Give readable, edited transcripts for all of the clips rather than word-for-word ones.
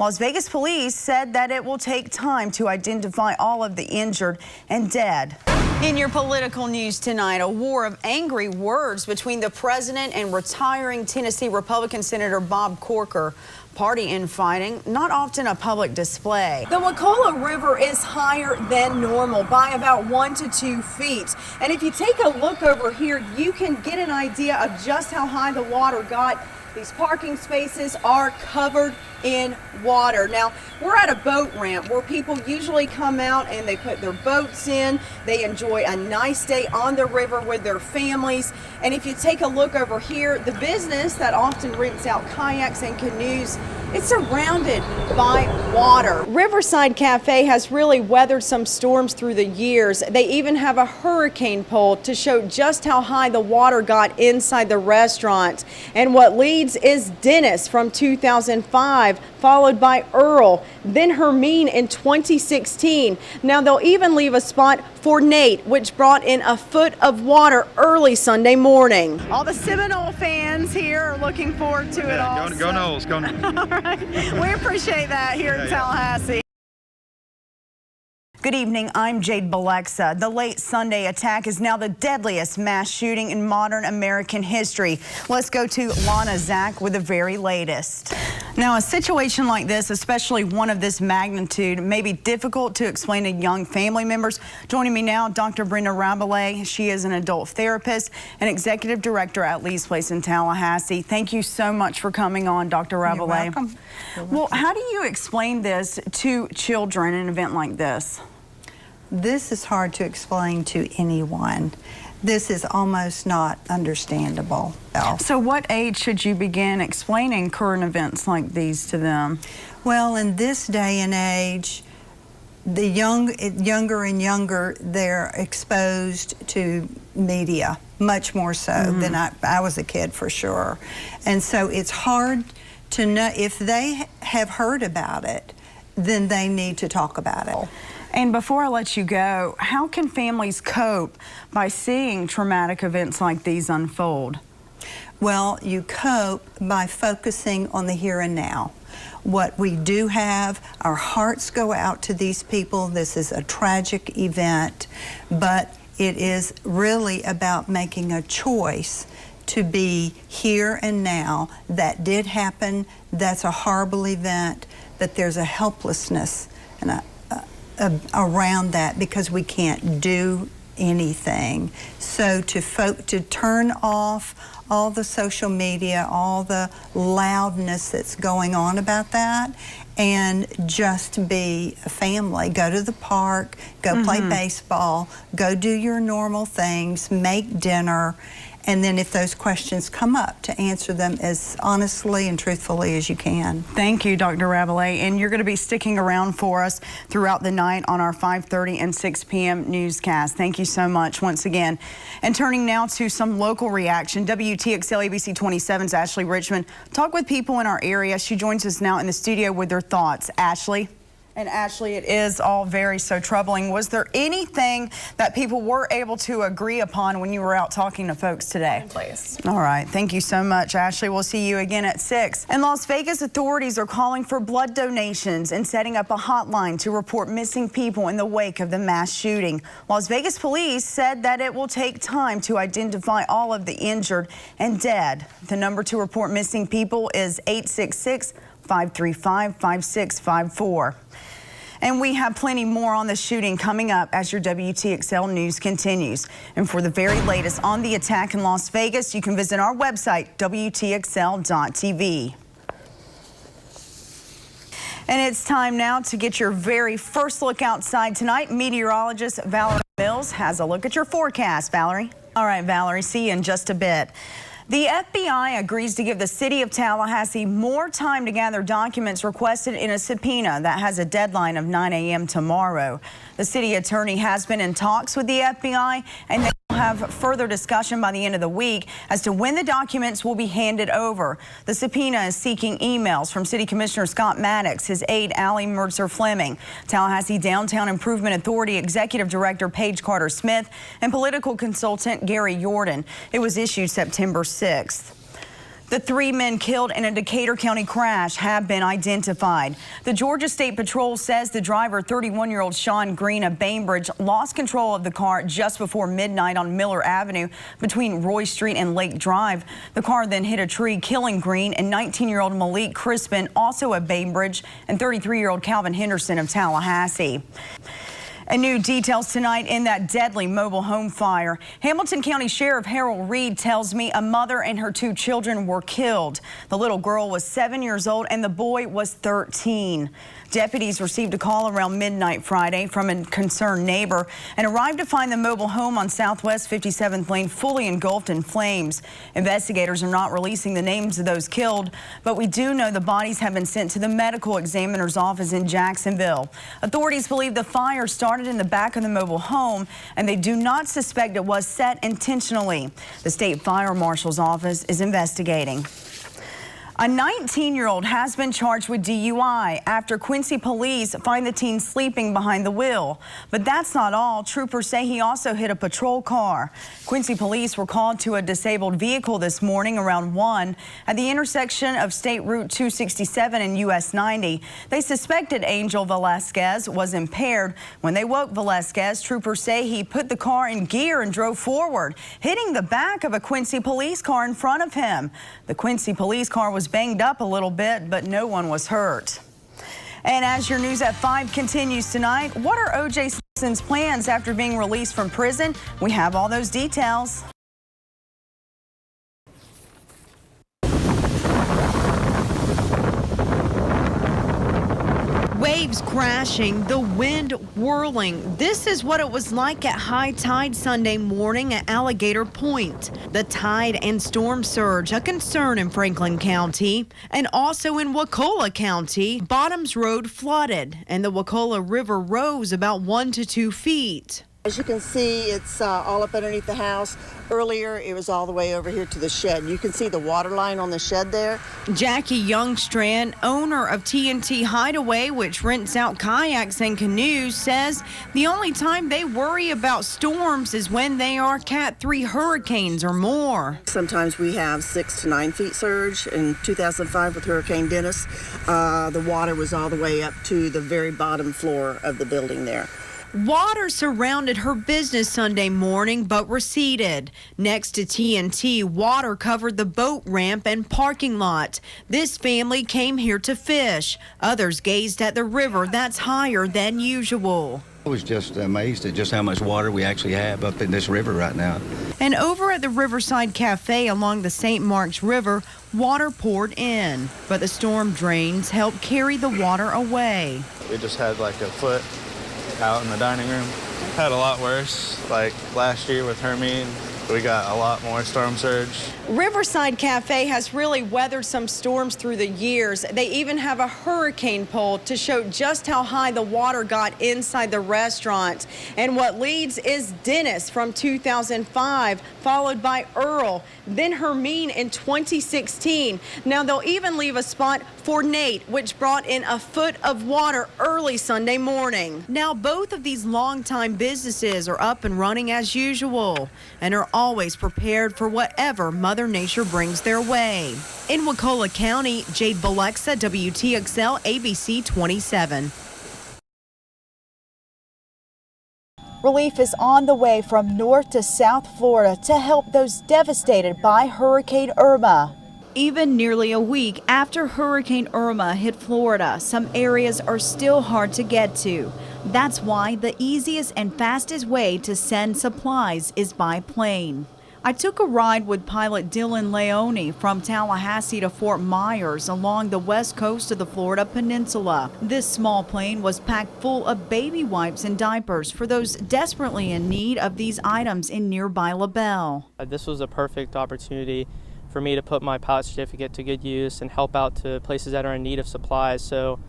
Las Vegas police said that it will take time to identify all of the injured and dead. In your political news tonight, a war of angry words between the president and retiring Tennessee Republican Senator Bob Corker. Party infighting, not often a public display. The Wakulla River is higher than normal by about 1 to 2 feet. And if you take a look over here, you can get an idea of just how high the water got. These parking spaces are covered in water. Now, we're at a boat ramp where people usually come out and they put their boats in. They enjoy a nice day on the river with their families. And if you take a look over here, the business that often rents out kayaks and canoes, it's surrounded by water. Riverside Cafe has really weathered some storms through the years. They even have a hurricane pole to show just how high the water got inside the restaurant. And what leads is Dennis from 2005, followed by Earl, then Hermine in 2016. Now they'll even leave a spot for Nate, which brought in a foot of water early Sunday morning. All the Seminole fans here are looking forward to it all. Go Noles, go Noles. All right, we appreciate that here in Tallahassee. Good evening, I'm Jade Bulecza. The late Sunday attack is now the deadliest mass shooting in modern American history. Let's go to Lana Zach with the very latest. Now, a situation like this, especially one of this magnitude, may be difficult to explain to young family members. Joining me now, Dr. Brenda Rabelais. She is an adult therapist and executive director at Lee's Place in Tallahassee. Thank you so much for coming on, Dr. Rabelais. You're welcome. Well, how do you explain this to children in an event like this? This is hard to explain to anyone. This is almost not understandable. So what age should you begin explaining current events like these to them? Well, in this day and age, the younger and younger, they're exposed to media, much more so than I was a kid for sure. And so it's hard to know. If they have heard about it, then they need to talk about it. And before I let you go, how can families cope by seeing traumatic events like these unfold? Well, you cope by focusing on the here and now. What we do have, our hearts go out to these people. This is a tragic event, but it is really about making a choice to be here and now. That did happen. That's a horrible event, but there's a helplessness and around that because we can't do anything. So to turn off all the social media, all the loudness that's going on about that, and just be a family. Go to the park, go play baseball, go do your normal things, make dinner, and then if those questions come up, to answer them as honestly and truthfully as you can. Thank you, Dr. Rabelais. And you're going to be sticking around for us throughout the night on our 5:30 and 6 p.m. newscast. Thank you so much once again. And turning now to some local reaction, WTXL ABC 27's Ashley Richmond talked with people in our area. She joins us now in the studio with her thoughts. Ashley? And Ashley, it is all very so troubling. Was there anything that people were able to agree upon when you were out talking to folks today? Please. All right. Thank you so much, Ashley. We'll see you again at 6. And Las Vegas authorities are calling for blood donations and setting up a hotline to report missing people in the wake of the mass shooting. Las Vegas police said that it will take time to identify all of the injured and dead. The number to report missing people is 866-535-5654. And we have plenty more on the shooting coming up as your WTXL news continues. And for the very latest on the attack in Las Vegas, you can visit our website, WTXL.tv. And it's time now to get your very first look outside tonight. Meteorologist Valerie Mills has a look at your forecast. Valerie? All right, Valerie, see you in just a bit. The FBI agrees to give the city of Tallahassee more time to gather documents requested in a subpoena that has a deadline of 9 a.m. tomorrow. The city attorney has been in talks with the FBI, and they will have further discussion by the end of the week as to when the documents will be handed over. The subpoena is seeking emails from City Commissioner Scott Maddox, his aide Allie Mercer-Fleming, Tallahassee Downtown Improvement Authority Executive Director Paige Carter-Smith, and political consultant Gary Jordan. It was issued September 6th. The 3 men killed in a Decatur County crash have been identified. The Georgia State Patrol says the driver, 31-year-old Sean Green of Bainbridge, lost control of the car just before midnight on Miller Avenue between Roy Street and Lake Drive. The car then hit a tree, killing Green and 19-year-old Malik Crispin, also of Bainbridge, and 33-year-old Calvin Henderson of Tallahassee. And new details tonight in that deadly mobile home fire. Hamilton County Sheriff Harold Reed tells me a mother and her 2 children were killed. The little girl was 7 years old and the boy was 13. Deputies received a call around midnight Friday from a concerned neighbor and arrived to find the mobile home on Southwest 57th Lane fully engulfed in flames. Investigators are not releasing the names of those killed, but we do know the bodies have been sent to the medical examiner's office in Jacksonville. Authorities believe the fire started in the back of the mobile home, and they do not suspect it was set intentionally. The state fire marshal's office is investigating. A 19-year-old has been charged with DUI after Quincy police find the teen sleeping behind the wheel. But that's not all. Troopers say he also hit a patrol car. Quincy police were called to a disabled vehicle this morning around 1 at the intersection of State Route 267 and US 90. They suspected Angel Velasquez was impaired. When they woke Velasquez, troopers say he put the car in gear and drove forward, hitting the back of a Quincy police car in front of him. The Quincy police car was banged up a little bit, but no one was hurt. And as your News at 5 continues tonight, what are O.J. Simpson's plans after being released from prison? We have all those details. Waves crashing, the wind whirling. This is what it was like at high tide Sunday morning at Alligator Point. The tide and storm surge, a concern in Franklin County, and also in Wakulla County. Bottoms Road flooded, and the Wakulla River rose about 1 to 2 feet. As you can see, it's all up underneath the house. Earlier, it was all the way over here to the shed. You can see the water line on the shed there. Jackie Youngstrand, owner of TNT Hideaway, which rents out kayaks and canoes, says the only time they worry about storms is when they are Cat 3 hurricanes or more. Sometimes we have 6 to 9 feet surge. In 2005 with Hurricane Dennis, the water was all the way up to the very bottom floor of the building there. Water surrounded her business Sunday morning but receded. Next to TNT, water covered the boat ramp and parking lot. This family came here to fish. Others gazed at the river that's higher than usual. I was just amazed at just how much water we actually have up in this river right now. And over at the Riverside Cafe along the St. Mark's River, water poured in, but the storm drains helped carry the water away. We just had like a foot out in the dining room. Had a lot worse, like last year with Hermine. We got a lot more storm surge. Riverside Cafe has really weathered some storms through the years. They even have a hurricane pole to show just how high the water got inside the restaurant. And what leads is Dennis from 2005, followed by Earl, then Hermine in 2016. Now they'll even leave a spot for Nate, which brought in a foot of water early Sunday morning. Now both of these longtime businesses are up and running as usual and are always prepared for whatever Mother Nature brings their way. In Wakulla County, Jade Bulecza, WTXL ABC 27. Relief is on the way from North to South Florida to help those devastated by Hurricane Irma. Even nearly a week after Hurricane Irma hit Florida, some areas are still hard to get to. That's why the easiest and fastest way to send supplies is by plane. I took a ride with pilot Dylan Leone from Tallahassee to Fort Myers along the west coast of the Florida Peninsula. This small plane was packed full of baby wipes and diapers for those desperately in need of these items in nearby LaBelle. This was a perfect opportunity for me to put my pilot certificate to good use and help out to places that are in need of supplies. So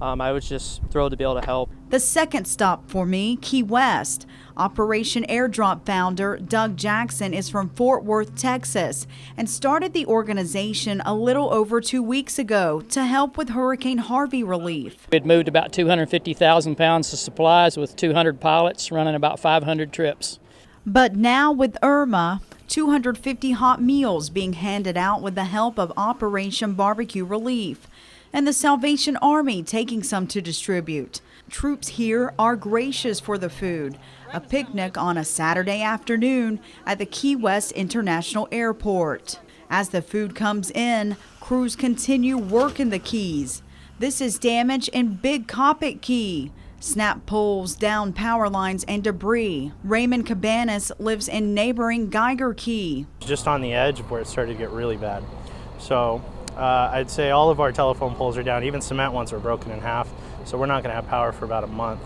I was just thrilled to be able to help. The second stop for me, Key West. Operation Airdrop founder Doug Jackson is from Fort Worth, Texas, and started the organization a little over 2 weeks ago to help with Hurricane Harvey relief. We had moved about 250,000 pounds of supplies with 200 pilots running about 500 trips. But now with Irma, 250 hot meals being handed out with the help of Operation Barbecue Relief, and the Salvation Army taking some to distribute. Troops here are gracious for the food. A picnic on a Saturday afternoon at the Key West International Airport. As the food comes in, crews continue working the keys. This is damage in Big Coppet Key. Snap poles, down power lines, and debris. Raymond Cabanas lives in neighboring Geiger Key. Just on the edge of where it started to get really bad. So I'd say all of our telephone poles are down. Even cement ones are broken in half. So we're not going to have power for about a month.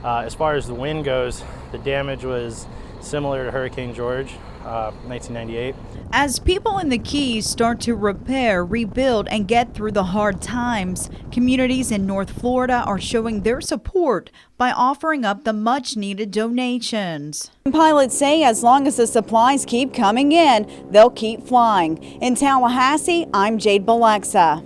As far as the wind goes, the damage was similar to Hurricane George, 1998. As people in the Keys start to repair, rebuild, and get through the hard times, communities in North Florida are showing their support by offering up the much-needed donations. Pilots say as long as the supplies keep coming in, they'll keep flying. In Tallahassee, I'm Jade Bulecza.